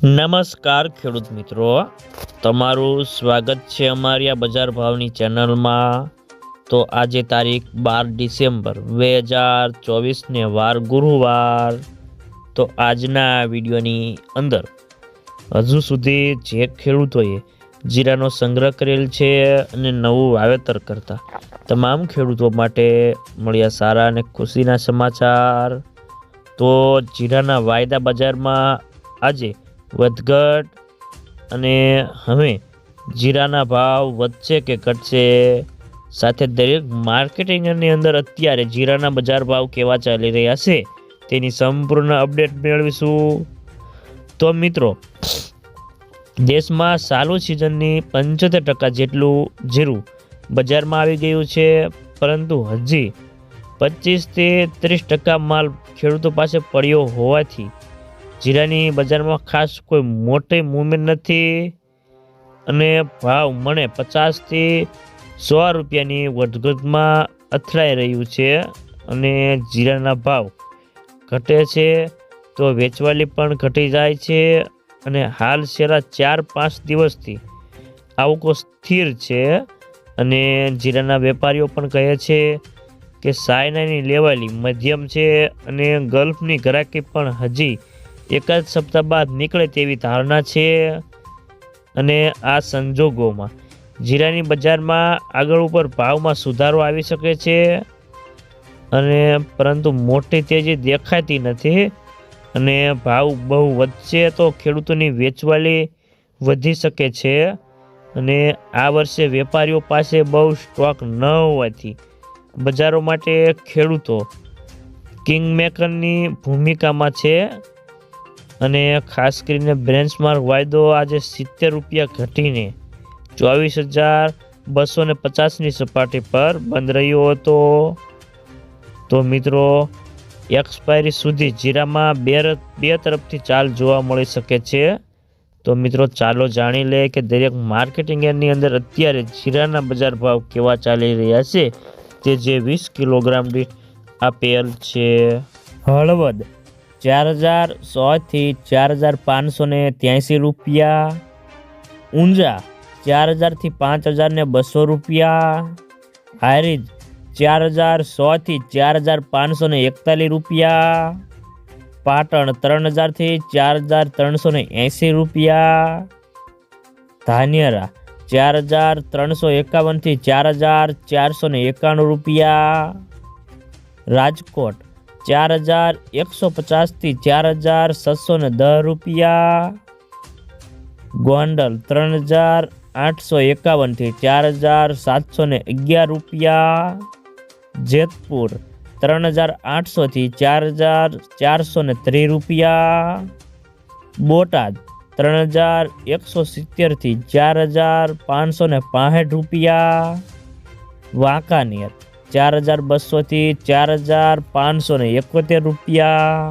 નમસ્કાર ખેડૂત મિત્રો, તમારું સ્વાગત છે અમારી આ બજાર ભાવની ચેનલમાં। તો આજે તારીખ 12 ડિસેમ્બર 2024 વાર ગુરુવાર। તો આજના વિડીયોની અંદર હજુ સુધી જે ખેડૂતોએ જીરાનો સંગ્રહ કરેલ છે અને નવું વાવેતર કરતા તમામ ખેડૂતો માટે મળ્યા સારા અને ખુશીના સમાચાર। તો જીરાના વાયદા બજારમાં આજે વધઘટ અને હવે જીરાના ભાવ વધશે કે ઘટશે, સાથે દરેક માર્કેટિંગની અંદર અત્યારે જીરાના બજાર ભાવ કેવા ચાલી રહ્યા છે તેની સંપૂર્ણ અપડેટ મેળવીશું। તો મિત્રો, દેશમાં ચાલુ સિઝનની 75% જેટલું જીરું બજારમાં આવી ગયું છે, પરંતુ હજી 25થી 30% માલ ખેડૂતો પાસે પડ્યો હોવાથી જીરાની બજારમાં ખાસ કોઈ મોટી મૂવમેન્ટ નથી અને ભાવ મને 50 થી 100 રૂપિયાની વધઘટમાં અથડાઈ રહ્યું છે અને જીરાના ભાવ ઘટે છે તો વેચવાલી પણ ઘટી જાય છે અને હાલ છેલ્લા 4-5 દિવસથી આવકો સ્થિર છે અને જીરાના વેપારીઓ પણ કહે છે કે ચાઇનાની લેવાલી મધ્યમ છે અને ગલ્ફની ગ્રાહકી પણ હજી એકાદ સપ્તાહ બાદ નીકળે તેવી ધારણા છે અને આ સંજોગોમાં જીરાની બજારમાં આગળ ઉપર ભાવમાં સુધારો આવી શકે છે અને પરંતુ મોટી તેજી દેખાતી નથી અને ભાવ બહુ વધશે તો ખેડૂતોની વેચવાલી વધી શકે છે અને આ વર્ષે વેપારીઓ પાસે બહુ સ્ટોક ન હોવાથી બજારો માટે ખેડૂતો કિંગમેકરની ભૂમિકામાં છે અને ખાસ કરીને બેન્ચમાર્ક વાયદો આજે 70 રૂપિયા ઘટીને 24,250ની સપાટી પર બંધ રહ્યો હતો। તો મિત્રો, એક્સપાયરી સુધી જીરામાં બે તરફથી ચાલ જોવા મળી શકે છે। તો મિત્રો, ચાલો જાણી લે કે દરેક માર્કેટિંગ યાર્ડની અંદર અત્યારે જીરાના બજાર ભાવ કેવા ચાલી રહ્યા છે તે જે 20 કિલોગ્રામ દીઠ આપેલ છે। હળવદ 4,100 થી 4,583 રૂપિયા, ઊંઝા 4,000 થી 5,200 રૂપિયા, હારીજ 4,100 થી 4,541 રૂપિયા, પાટણ 3,000 થી 4,380 રૂપિયા, ધાનેરા 4,351 થી 4,491 રૂપિયા, રાજકોટ 4,150 થી 4,610 રૂપિયા, ગોંડલ 3,851 થી 4,711 રૂપિયા, જેતપુર 3,800 થી 4,430 રૂપિયા, બોટાદ 3,170 થી 4,565 રૂપિયા, વાંકાનેર 4,200 થી 4,571 રૂપિયા,